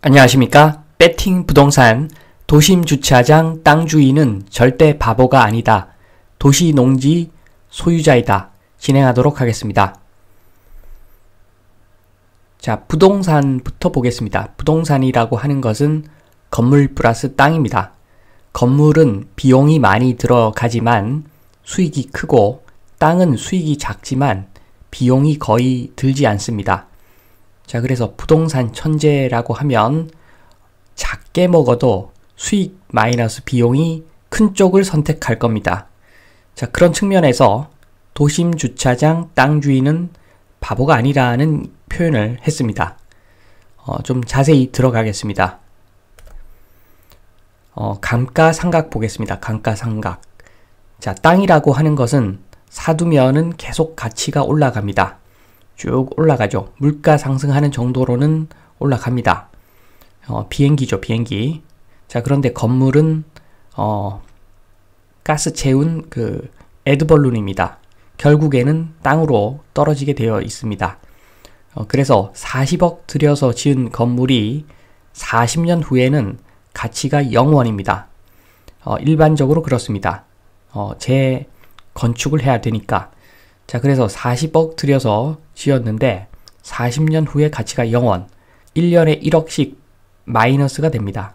안녕하십니까? 배팅 부동산 도심 주차장 땅 주인은 절대 바보가 아니다. 도시 농지 소유자이다. 진행하도록 하겠습니다. 자, 부동산부터 보겠습니다. 부동산이라고 하는 것은 건물 플러스 땅입니다. 건물은 비용이 많이 들어가지만 수익이 크고 땅은 수익이 작지만 비용이 거의 들지 않습니다. 자, 그래서 부동산 천재라고 하면 작게 먹어도 수익 마이너스 비용이 큰 쪽을 선택할 겁니다. 자, 그런 측면에서 도심 주차장 땅 주인은 바보가 아니라는 표현을 했습니다. 좀 자세히 들어가겠습니다. 감가상각 보겠습니다. 감가상각. 자, 땅이라고 하는 것은 사두면은 계속 가치가 올라갑니다. 쭉 올라가죠. 물가 상승하는 정도로는 올라갑니다. 비행기죠, 비행기. 자, 그런데 건물은 가스 채운 그 에드벌룬입니다. 결국에는 땅으로 떨어지게 되어 있습니다. 그래서 40억 들여서 지은 건물이 40년 후에는 가치가 0원입니다. 일반적으로 그렇습니다. 재건축을 해야 되니까. 자, 그래서 40억 들여서 지었는데 40년 후에 가치가 0원, 1년에 1억씩 마이너스가 됩니다.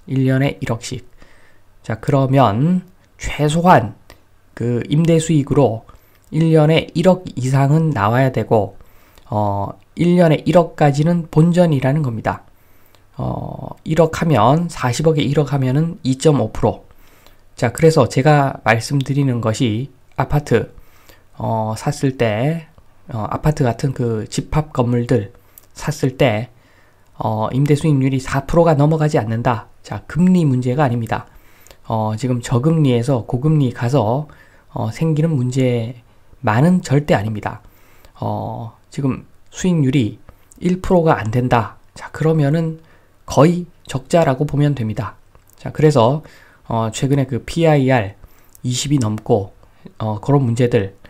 1년에 1억씩. 자, 그러면 최소한 그 임대 수익으로 1년에 1억 이상은 나와야 되고 1년에 1억까지는 본전이라는 겁니다. 1억 하면 40억에 1억 하면은 2.5%. 자, 그래서 제가 말씀드리는 것이 아파트 샀을 때 아파트 같은 그 집합 건물들 샀을 때 임대 수익률이 4%가 넘어가지 않는다. 자, 금리 문제가 아닙니다. 지금 저금리에서 고금리 가서 생기는 문제만은 절대 아닙니다. 지금 수익률이 1%가 안 된다. 자, 그러면은 거의 적자라고 보면 됩니다. 자, 그래서 최근에 그 PIR 20이 넘고 그런 문제들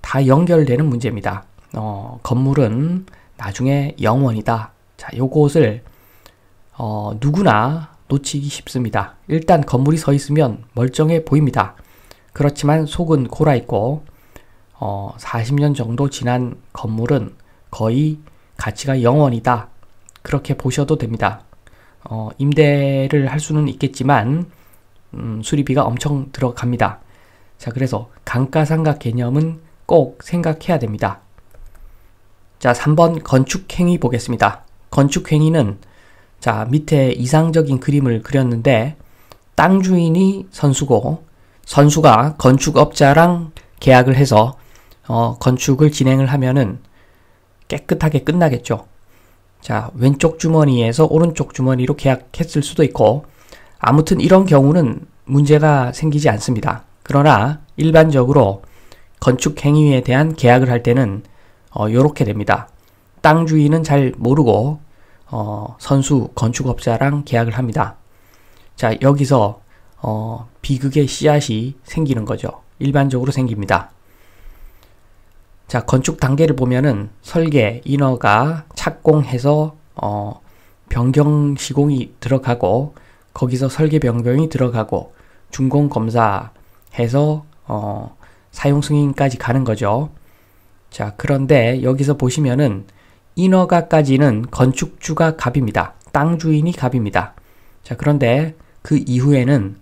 다 연결되는 문제입니다. 건물은 나중에 0원이다. 자, 요것을 누구나 놓치기 쉽습니다. 일단 건물이 서 있으면 멀쩡해 보입니다. 그렇지만 속은 골아 있고 40년 정도 지난 건물은 거의 가치가 0원이다. 그렇게 보셔도 됩니다. 임대를 할 수는 있겠지만 수리비가 엄청 들어갑니다. 자, 그래서 감가상각 개념은 꼭 생각해야 됩니다. 자, 3번 건축행위 보겠습니다. 건축행위는 자, 밑에 이상적인 그림을 그렸는데 땅 주인이 선수고 선수가 건축업자랑 계약을 해서 건축을 진행을 하면은 깨끗하게 끝나겠죠. 자, 왼쪽 주머니에서 오른쪽 주머니로 계약했을 수도 있고 아무튼 이런 경우는 문제가 생기지 않습니다. 그러나 일반적으로 건축 행위에 대한 계약을 할 때는 요렇게 됩니다. 땅 주인은 잘 모르고 선수 건축업자랑 계약을 합니다. 자, 여기서 비극의 씨앗이 생기는 거죠. 일반적으로 생깁니다. 자, 건축 단계를 보면은 설계, 인허가, 착공해서 변경 시공이 들어가고 거기서 설계 변경이 들어가고 준공 검사 해서 사용 승인까지 가는 거죠. 자, 그런데 여기서 보시면은 인허가까지는 건축주가 갑입니다. 땅 주인이 갑입니다. 자, 그런데 그 이후에는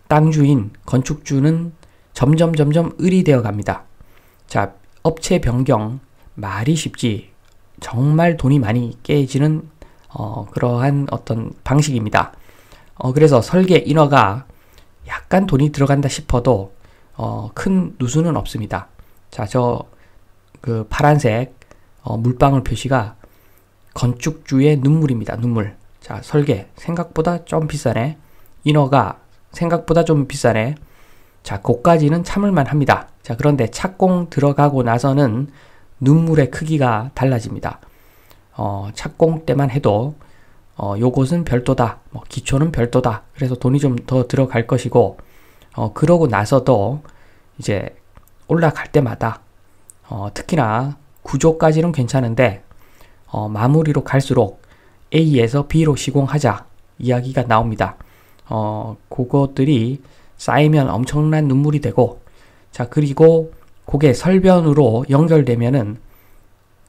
땅 주인, 건축주는 점점 을이 되어 갑니다. 자, 업체 변경 말이 쉽지 정말 돈이 많이 깨지는 그러한 어떤 방식입니다. 그래서 설계 인허가 약간 돈이 들어간다 싶어도 큰 누수는 없습니다. 자, 그 파란색 물방울 표시가 건축주의 눈물입니다. 눈물. 자, 설계 생각보다 좀 비싸네. 인허가 생각보다 좀 비싸네. 자, 그까지는 참을만 합니다. 자, 그런데 착공 들어가고 나서는 눈물의 크기가 달라집니다. 착공 때만 해도 요것은 별도다. 기초는 별도다. 그래서 돈이 좀 더 들어갈 것이고 그러고 나서도 이제 올라갈 때마다 특히나 구조까지는 괜찮은데 마무리로 갈수록 A에서 B로 시공하자 이야기가 나옵니다. 그것들이 쌓이면 엄청난 눈물이 되고, 자, 그리고 그게 설변으로 연결되면은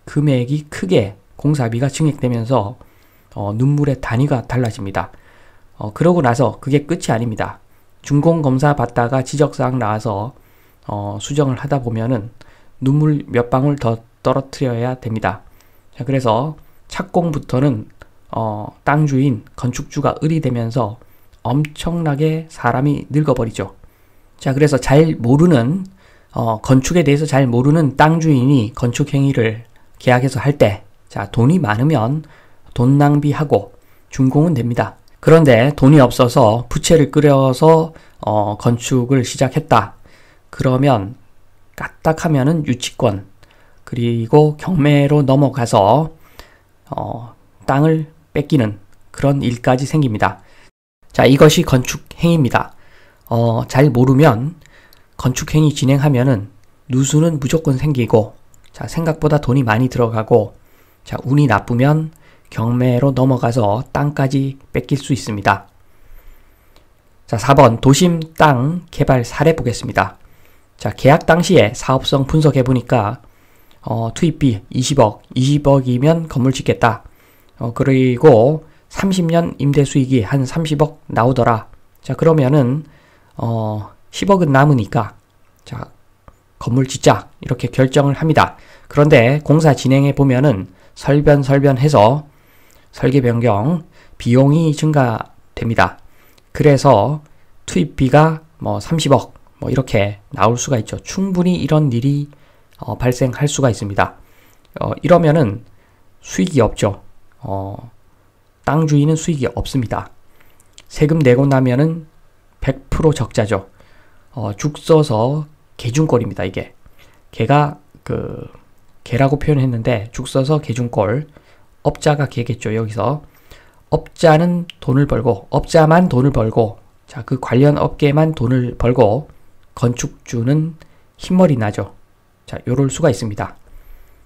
금액이 크게 공사비가 증액되면서 눈물의 단위가 달라집니다. 그러고 나서 그게 끝이 아닙니다. 준공검사 받다가 지적사항 나와서 수정을 하다 보면은 눈물 몇 방울 더 떨어뜨려야 됩니다. 자, 그래서 착공부터는 땅 주인, 건축주가 을이 되면서 엄청나게 사람이 늙어버리죠. 자, 그래서 잘 모르는 건축에 대해서 잘 모르는 땅 주인이 건축 행위를 계약해서 할 때, 자, 돈이 많으면 돈 낭비하고 준공은 됩니다. 그런데 돈이 없어서 부채를 끌어서 건축을 시작했다. 그러면 까딱하면은 유치권, 그리고 경매로 넘어가서 땅을 뺏기는 그런 일까지 생깁니다. 자, 이것이 건축 행위입니다. 잘 모르면 건축 행위 진행하면은 누수는 무조건 생기고, 자, 생각보다 돈이 많이 들어가고, 자, 운이 나쁘면 경매로 넘어가서 땅까지 뺏길 수 있습니다. 자, 4번 도심 땅 개발 사례 보겠습니다. 자, 계약 당시에 사업성 분석해 보니까 투입비 20억이면 건물 짓겠다. 그리고 30년 임대 수익이 한 30억 나오더라. 자, 그러면은 10억은 남으니까, 자, 건물 짓자 이렇게 결정을 합니다. 그런데 공사 진행해 보면은 설변해서 설계 변경 비용이 증가됩니다. 그래서 투입비가 30억 이렇게 나올 수가 있죠. 충분히 이런 일이 발생할 수가 있습니다. 이러면은 수익이 없죠. 땅 주인은 수익이 없습니다. 세금 내고 나면은 100% 적자죠. 죽 써서 개중꼴입니다. 이게 개가 개라고 표현했는데 죽 써서 개중꼴, 업자가 개겠죠. 여기서 업자는 돈을 벌고, 업자만 돈을 벌고, 자, 그 관련 업계만 돈을 벌고 건축주는 흰머리 나죠. 자, 요럴 수가 있습니다.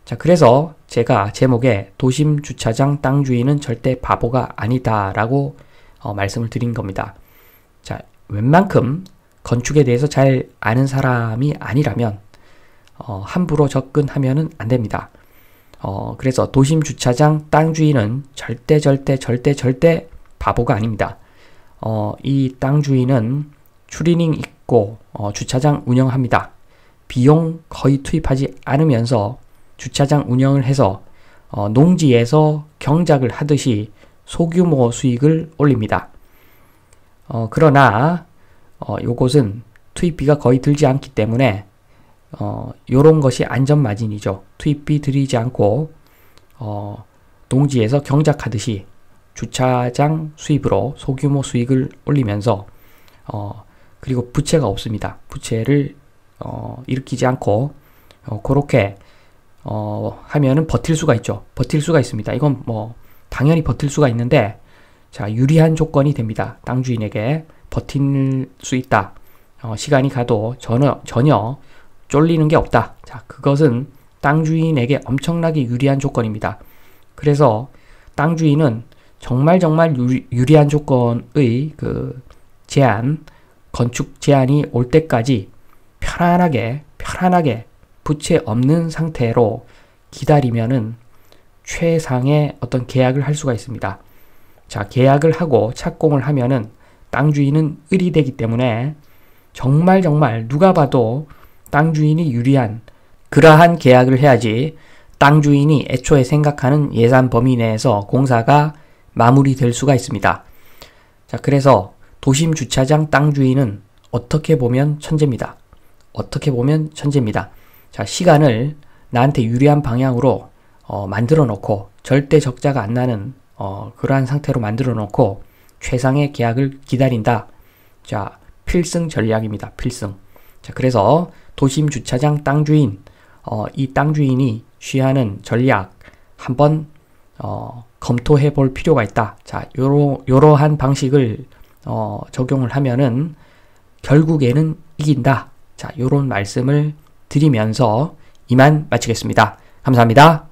자, 그래서 제가 제목에 도심 주차장 땅 주인은 절대 바보가 아니다라고 말씀을 드린 겁니다. 자, 웬만큼 건축에 대해서 잘 아는 사람이 아니라면 함부로 접근하면은 안 됩니다. 그래서 도심 주차장 땅 주인은 절대 바보가 아닙니다. 이 땅 주인은 추리닝 입고 주차장 운영합니다. 비용 거의 투입하지 않으면서 주차장 운영을 해서 농지에서 경작을 하듯이 소규모 수익을 올립니다. 그러나 요것은 투입비가 거의 들지 않기 때문에 요런 것이 안전마진이죠. 투입비 들이지 않고 농지에서 경작하듯이 주차장 수입으로 소규모 수익을 올리면서 그리고 부채가 없습니다. 부채를 일으키지 않고 그렇게 하면은 버틸 수가 있죠. 버틸 수가 있습니다. 이건 당연히 버틸 수가 있는데, 자, 유리한 조건이 됩니다. 땅 주인에게 버틸 수 있다. 시간이 가도 전혀 쫄리는 게 없다. 자, 그것은 땅 주인에게 엄청나게 유리한 조건입니다. 그래서 땅 주인은 정말 유리한 조건의 제한, 건축 제한이 올 때까지 편안하게 부채 없는 상태로 기다리면은 최상의 어떤 계약을 할 수가 있습니다. 자, 계약을 하고 착공을 하면은 땅 주인은 을이 되기 때문에 정말 누가 봐도 땅 주인이 유리한 그러한 계약을 해야지 땅 주인이 애초에 생각하는 예산 범위 내에서 공사가 마무리될 수가 있습니다. 자, 그래서 도심 주차장 땅 주인은 어떻게 보면 천재입니다. 자, 시간을 나한테 유리한 방향으로 만들어 놓고 절대 적자가 안 나는 그러한 상태로 만들어 놓고 최상의 계약을 기다린다. 자, 필승 전략입니다. 필승. 자, 그래서 도심 주차장 땅 주인, 이 땅 주인이 취하는 전략 한번 검토해 볼 필요가 있다. 자, 요러한 방식을 적용을 하면은 결국에는 이긴다. 자, 요런 말씀을 드리면서 이만 마치겠습니다. 감사합니다.